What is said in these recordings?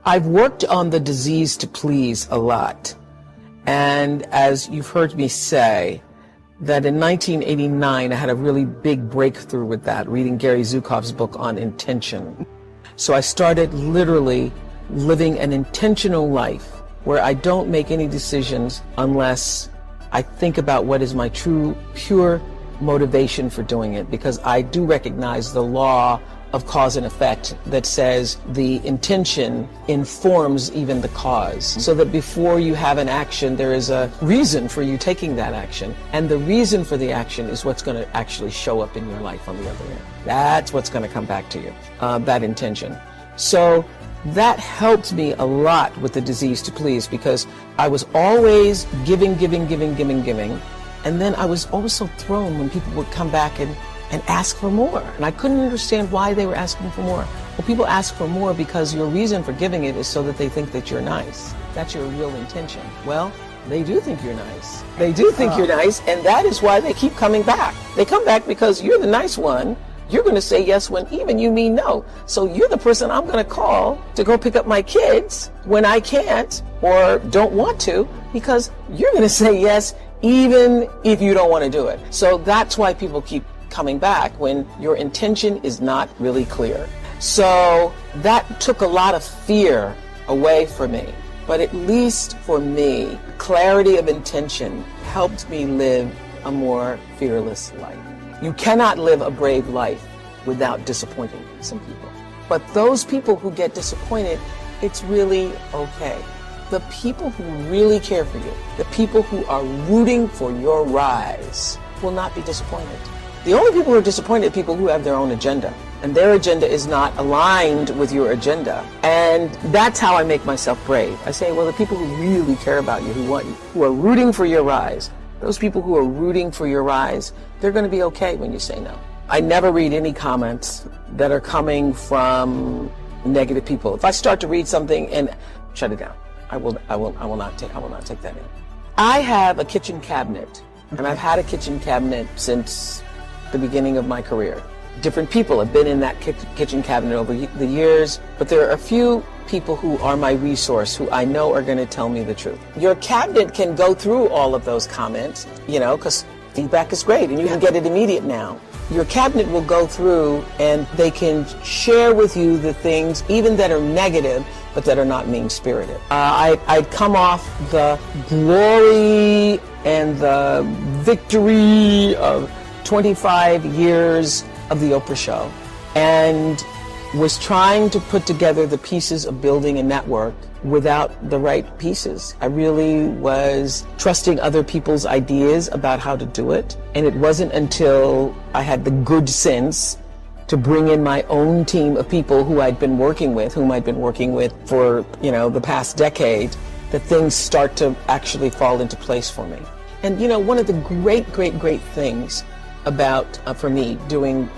I've worked on the disease to please a lot. And as you've heard me say, that in 1989, I had a really big breakthrough with that, reading Gary Zukav's book on intention. So I started literally living an intentional life where I don't make any decisions unless I think about what is my true, pure motivation for doing it, because I do recognize the law of cause and effect that says the intention informs even the cause, so that before you have an action, there is a reason for you taking that action, and the reason for the action is what's going to actually show up in your life on the other end. That's what's going to come back to you, that intention. So that helped me a lot with the disease to please, because I was always giving, and then I was also thrown when people would come back and ask for more. And I couldn't understand why they were asking for more. Well, people ask for more because your reason for giving it is so that they think that you're nice. That's your real intention. Well, they do think you're nice. They do think you're nice, and that is why they keep coming back. They come back because you're the nice one. You're going to say yes when even you mean no. So you're the person I'm going to call to go pick up my kids when I can't or don't want to, because you're going to say yes even if you don't want to do it. So that's why people keep coming back, when your intention is not really clear. So that took a lot of fear away from me. But at least for me, clarity of intention helped me live a more fearless life. You cannot live a brave life without disappointing some people. But those people who get disappointed, it's really okay. The people who really care for you, the people who are rooting for your rise, will not be disappointed. The only people who are disappointed are people who have their own agenda, and their agenda is not aligned with your agenda. And that's how I make myself brave. I say, well, the people who really care about you, who want you, who are rooting for your rise, those people who are rooting for your rise, they're going to be okay when you say no. I never read any comments that are coming from negative people. If I start to read something and shut it down, I will not take that in. I have a kitchen cabinet, and I've had a kitchen cabinet since the beginning of my career. Different people have been in that kitchen cabinet over the years, but there are a few people who are my resource, who I know are going to tell me the truth. Your cabinet can go through all of those comments, because feedback is great and you can get it immediate now. Your cabinet will go through and they can share with you the things, even that are negative, but that are not mean-spirited. I'd come off the glory and the victory of 25 years of the Oprah Show, and was trying to put together the pieces of building a network without the right pieces. I really was trusting other people's ideas about how to do it, and it wasn't until I had the good sense to bring in my own team of people whom I'd been working with for, the past decade, that things start to actually fall into place for me. And, one of the great things about, for me, doing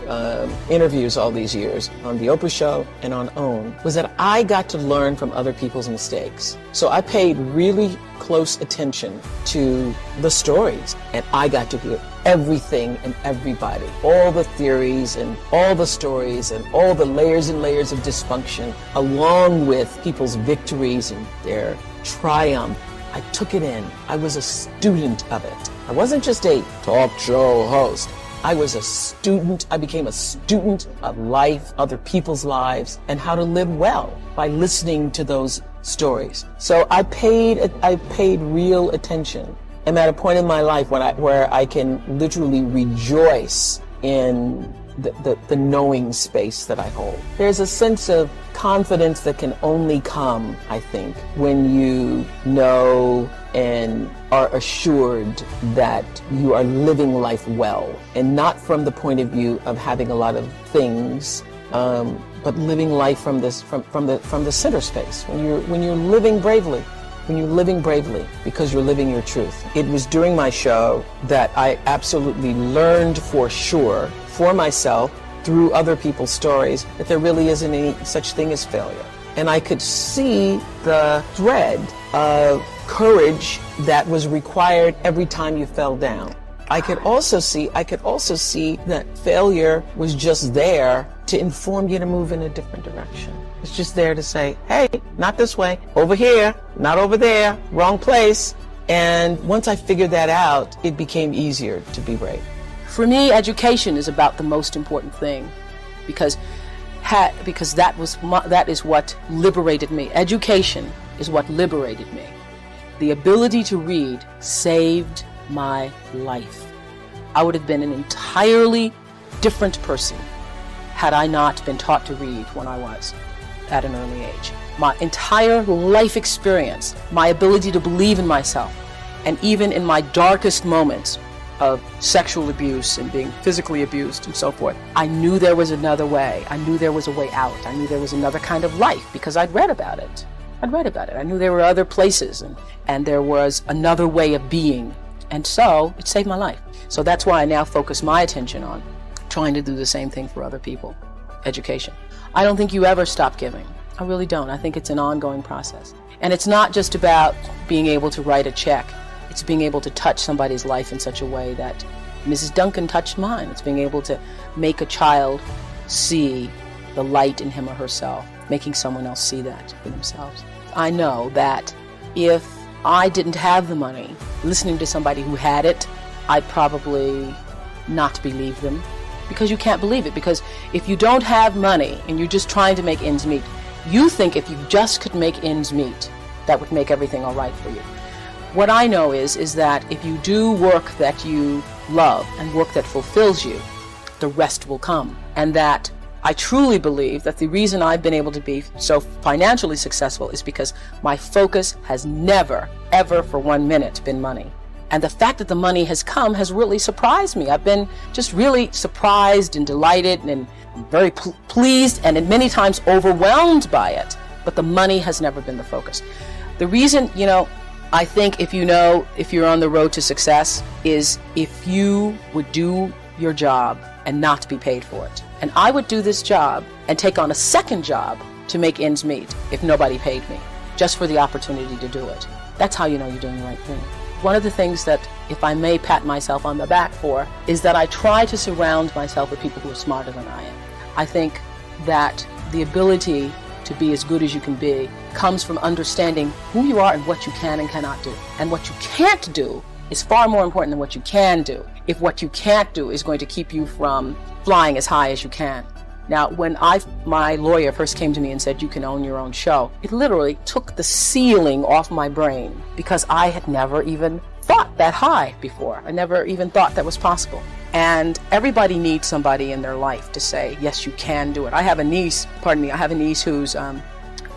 interviews all these years on the Oprah Show and on OWN, was that I got to learn from other people's mistakes. So I paid really close attention to the stories, and I got to hear everything and everybody, all the theories and all the stories and all the layers and layers of dysfunction, along with people's victories and their triumph. I took it in. I was a student of it. I wasn't just a talk show host. I was a student. I became a student of life, other people's lives, and how to live well by listening to those stories. So I paid real attention. I'm at a point in my life where I can literally rejoice in the knowing space that I hold. There's a sense of confidence that can only come, I think, when you know and are assured that you are living life well, and not from the point of view of having a lot of things, but living life from the center space. When you're living bravely. When you're living bravely because you're living your truth. It was during my show that I absolutely learned for sure, for myself, through other people's stories, that there really isn't any such thing as failure. And I could see the thread of courage that was required every time you fell down. I could also see that failure was just there to inform you to move in a different direction. It's just there to say, hey, not this way, over here, not over there, wrong place. And once I figured that out, it became easier to be brave. For me, education is about the most important thing, because that is what liberated me. Education is what liberated me. The ability to read saved my life. I would have been an entirely different person had I not been taught to read when I was at an early age. My entire life experience, my ability to believe in myself, and even in my darkest moments of sexual abuse and being physically abused and so forth, I knew there was another way. I knew there was a way out. I knew there was another kind of life because I'd read about it. I knew there were other places and there was another way of being. And so it saved my life. So that's why I now focus my attention on trying to do the same thing for other people. Education. I don't think you ever stop giving. I really don't. I think it's an ongoing process. And it's not just about being able to write a check. It's being able to touch somebody's life in such a way that Mrs. Duncan touched mine. It's being able to make a child see the light in him or herself, making someone else see that for themselves. I know that if I didn't have the money, listening to somebody who had it, I'd probably not believe them, because you can't believe it. Because if you don't have money and you're just trying to make ends meet, you think if you just could make ends meet, that would make everything all right for you. What I know is that if you do work that you love and work that fulfills you, the rest will come. And that I truly believe that the reason I've been able to be so financially successful is because my focus has never, ever for 1 minute been money. And the fact that the money has come has really surprised me. I've been just really surprised and delighted and very pleased and many times overwhelmed by it. But the money has never been the focus. The reason, I think if you're on the road to success is if you would do your job and not be paid for it. And I would do this job and take on a second job to make ends meet if nobody paid me, just for the opportunity to do it. That's how you know you're doing the right thing. One of the things that, if I may pat myself on the back for, is that I try to surround myself with people who are smarter than I am. I think that the ability to be as good as you can be comes from understanding who you are and what you can and cannot do. And what you can't do is far more important than what you can do, if what you can't do is going to keep you from flying as high as you can. Now, when my lawyer first came to me and said, you can own your own show, it literally took the ceiling off my brain, because I had never even thought that high before. I never even thought that was possible. And everybody needs somebody in their life to say, yes, you can do it. I have a niece who's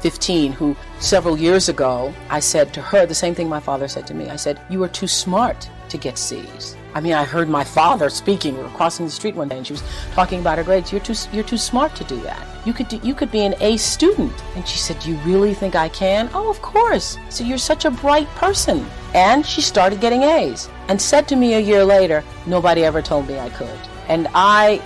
15, who several years ago, I said to her the same thing my father said to me. I said, you are too smart to get C's. I mean, I heard my father speaking. We were crossing the street one day and she was talking about her grades. You're too smart to do that. You could be an A student. And she said, do you really think I can? Oh, of course. So you're such a bright person. And she started getting A's and said to me a year later, nobody ever told me I could. And I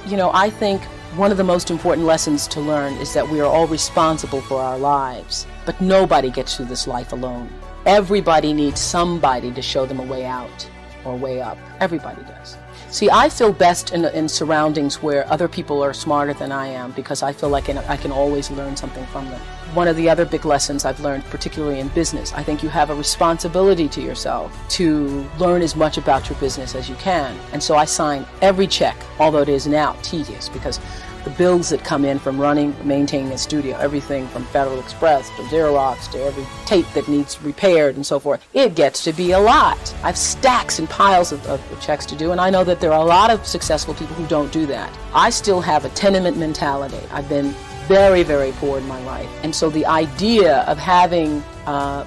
think one of the most important lessons to learn is that we are all responsible for our lives, but nobody gets through this life alone. Everybody needs somebody to show them a way out or way up. Everybody does. See, I feel best in surroundings where other people are smarter than I am, because I feel like I can always learn something from them. One of the other big lessons I've learned, particularly in business, I think you have a responsibility to yourself to learn as much about your business as you can. And so I sign every check, although it is now tedious, because the bills that come in from maintaining a studio, everything from Federal Express to Xerox to every tape that needs repaired and so forth, it gets to be a lot. I have stacks and piles of checks to do, and I know that there are a lot of successful people who don't do that. I still have a tenement mentality. I've been very, very poor in my life. And so the idea of having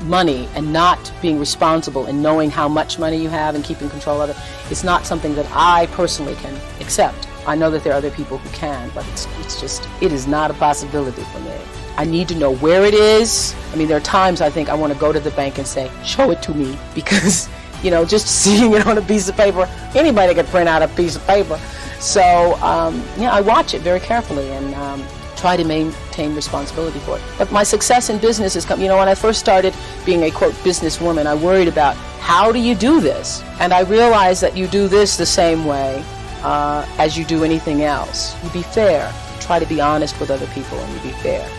money and not being responsible and knowing how much money you have and keeping control of it is not something that I personally can accept. I know that there are other people who can, but it is not a possibility for me. I need to know where it is. I mean, there are times I think I want to go to the bank and say, show it to me, because, just seeing it on a piece of paper, anybody can print out a piece of paper. So, I watch it very carefully and try to maintain responsibility for it. But my success in business has come, when I first started being a, quote, businesswoman, I worried about, how do you do this? And I realized that you do this the same way as you do anything else. You be fair. Try to be honest with other people, and you be fair.